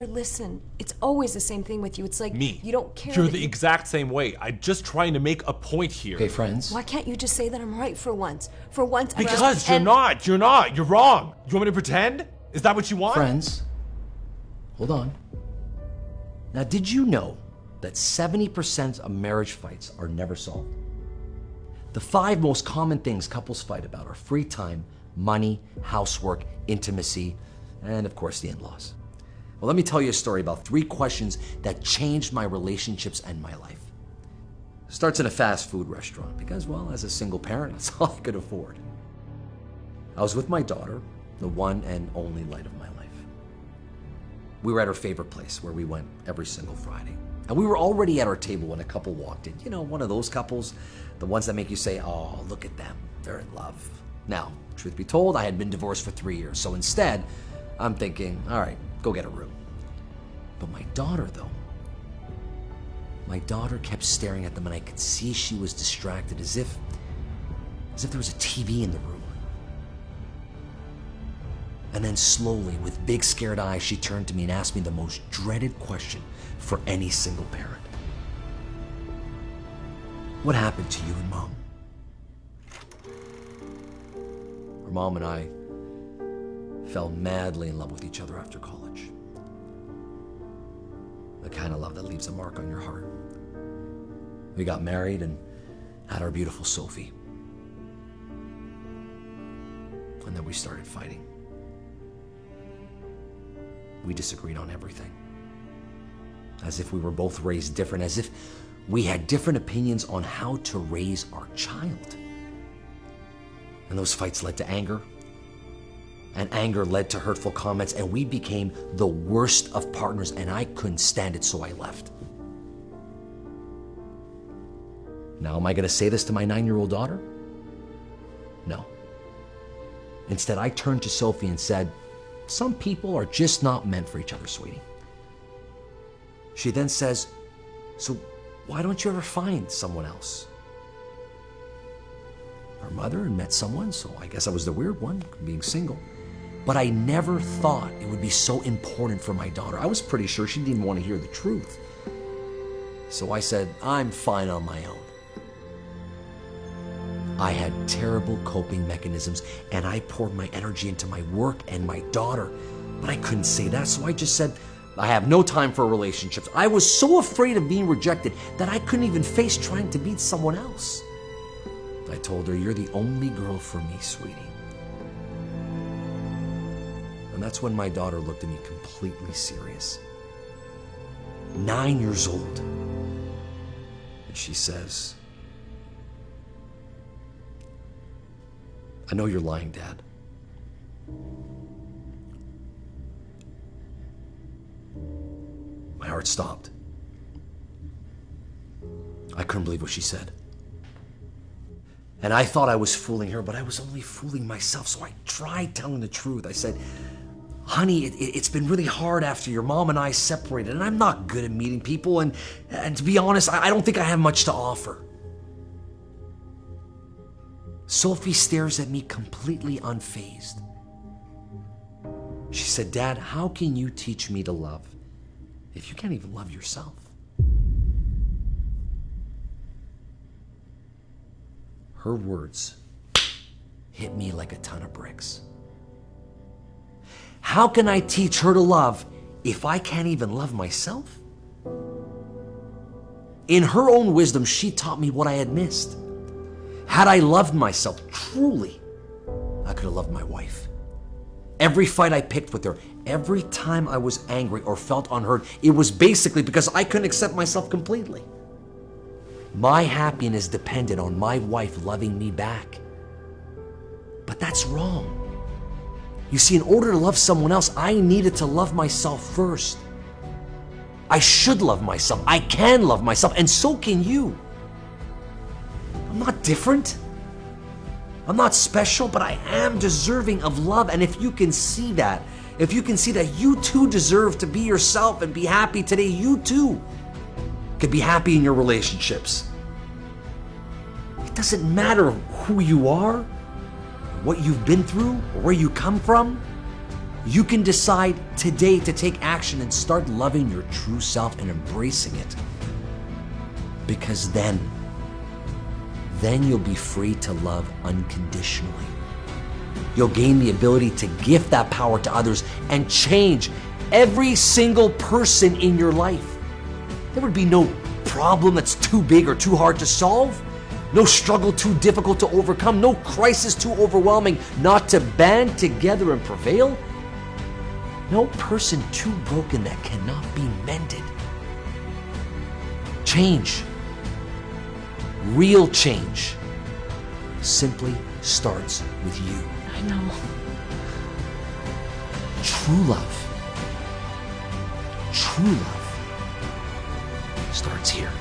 Listen, it's always the same thing with you. It's like Me. you don't care. You're the exact same way. I'm just trying to make a point here. Okay, friends. Why can't you just say that I'm right for once? For once, Because you're not. You're not. You're wrong. You want me to pretend? Is that what you want? Friends, hold on. Now, did you know that 70% of marriage fights are never solved? The 5 most common things couples fight about are free time, money, housework, intimacy, and of course the in-laws. Well, let me tell you a story about 3 questions that changed my relationships and my life. It starts in a fast food restaurant because, well, as a single parent, that's all I could afford. I was with my daughter, the one and only light of my life. We were at her favorite place where we went every single Friday. And we were already at our table when a couple walked in. You know, one of those couples, the ones that make you say, oh, look at them, they're in love. Now, truth be told, I had been divorced for 3 years. So instead, I'm thinking, all right, go get a room. But my daughter, though, my daughter kept staring at them and I could see she was distracted as if there was a TV in the room. And then slowly, with big scared eyes, she turned to me and asked me the most dreaded question for any single parent. What happened to you and Mom? Her mom and I fell madly in love with each other after college. The kind of love that leaves a mark on your heart. We got married and had our beautiful Sophie. And then we started fighting. We disagreed on everything. As if we were both raised different, as if we had different opinions on how to raise our child. And those fights led to anger. And anger led to hurtful comments, and we became the worst of partners, and I couldn't stand it, so I left. Now, am I going to say this to my 9-year-old daughter? No. Instead, I turned to Sophie and said, some people are just not meant for each other, sweetie. She then says, so why don't you ever find someone else? Her mother had met someone, so I guess I was the weird one, being single. But I never thought it would be so important for my daughter. I was pretty sure she didn't want to hear the truth. So I said, I'm fine on my own. I had terrible coping mechanisms, and I poured my energy into my work and my daughter. But I couldn't say that, so I just said, I have no time for relationships. I was so afraid of being rejected that I couldn't even face trying to meet someone else. I told her, you're the only girl for me, sweetie. And that's when my daughter looked at me completely serious. 9 years old. And she says, I know you're lying, Dad. My heart stopped. I couldn't believe what she said. And I thought I was fooling her, but I was only fooling myself, so I tried telling the truth. I said, honey, it's been really hard after your mom and I separated, and I'm not good at meeting people, and to be honest, I don't think I have much to offer. Sophie stares at me completely unfazed. She said, Dad, how can you teach me to love if you can't even love yourself? Her words hit me like a ton of bricks. How can I teach her to love if I can't even love myself? In her own wisdom, she taught me what I had missed. Had I loved myself truly, I could have loved my wife. Every fight I picked with her, every time I was angry or felt unheard, it was basically because I couldn't accept myself completely. My happiness depended on my wife loving me back. But that's wrong. You see, in order to love someone else, I needed to love myself first. I should love myself. I can love myself, and so can you. I'm not different. I'm not special, but I am deserving of love. And if you can see that, if you can see that you too deserve to be yourself and be happy today, you too could be happy in your relationships. It doesn't matter who you are, what you've been through, or where you come from. You can decide today to take action and start loving your true self and embracing it. Because then you'll be free to love unconditionally. You'll gain the ability to gift that power to others and change every single person in your life. There would be no problem that's too big or too hard to solve, no struggle too difficult to overcome, no crisis too overwhelming not to band together and prevail, no person too broken that cannot be mended. Change, real change, simply starts with you. I know. True love starts here.